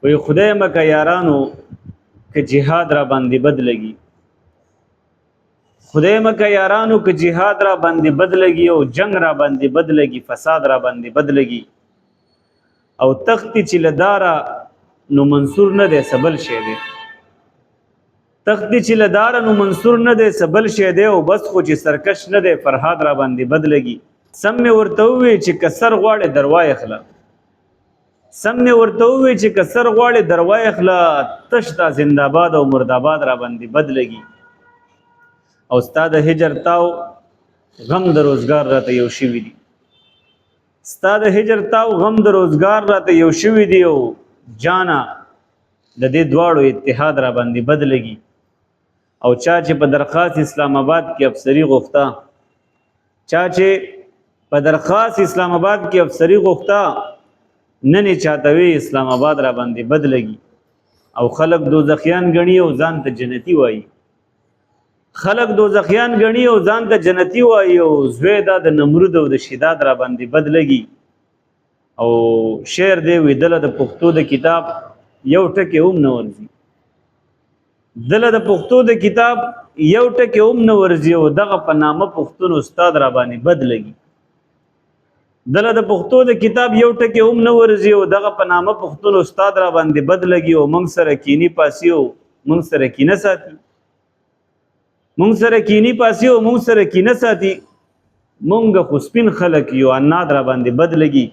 وی خدای مکه یارانو که جهاد را باندې بد لګي، خدای مکه یارانو که جهاد را باندې بد لګي او جنگ را باندې بد لګي، فساد را باندې بد لګي او تختی چې لدارا نو منصور نه دی سبل شي دی، تختی چې لدارا نو منصور نه دی سبل شي دی، او بس خو چې سرکش نه دی فرهاد را باندې بد لګي. سم می ورته وی چې کسر غواړي دروای اخلا، سم می ورته وی چې کسر غواړي دروای اخلا، تشتا زنده‌باد او مرداباد را باندې بد لګي. او استاد هجر تاو غم د روزگار راته یو شوی دی، استاد هجر تاو غم د روزگار راته یو شوی دی، او جانا د دې دواړو اتحاد را باندې بد لګي. او چا چې په درخواست اسلام آباد کې افسری غوښتا، چا چې په درخواست اسلام آباد کې افسری غوښتا نن چاته وی اسلام آباد را باندې بد لګي، او خلق دوزخیان غني او ځان ته جنتی وایي، خلق دوزخیان غني او ځان ته جنتی وایي، او زوی دا د نمرود او د شداد را باندې بد لګي. او شعر دی وی دله د پښتو د کتاب یو ټکی هم نه ورځي، دله د پښتو د کتاب یو ټکی هم نه ورځي، او دغه په نامه پښتون استاد را باندې بد لګي. دله د پښتو د کتاب یو ټکی هم نه ورځي، او دغه په نامه پښتون استاد را باندې بد لګي، او موږ سره کینی پاسی او موږ سره کینه ساتي، موږ سره کینی پاسی او موږ سره کینه ساتي. موږ خو سپین خلک یو اناد را باندې بد لګي،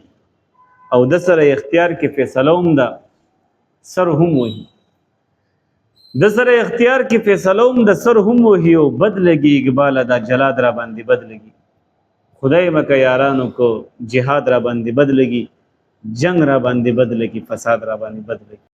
او د سره اختیار کې فیصله هم ده سر هم وهي، د سره اختیار کې فیصله هم د سر هم وهي، او بد لګي اقبال دا جلاد را باندې بد لګي. خدای مکه یارانو کو جهاد را باندې بد لګي، جنگ را باندې بد لګي، فساد را باندې بد لګي.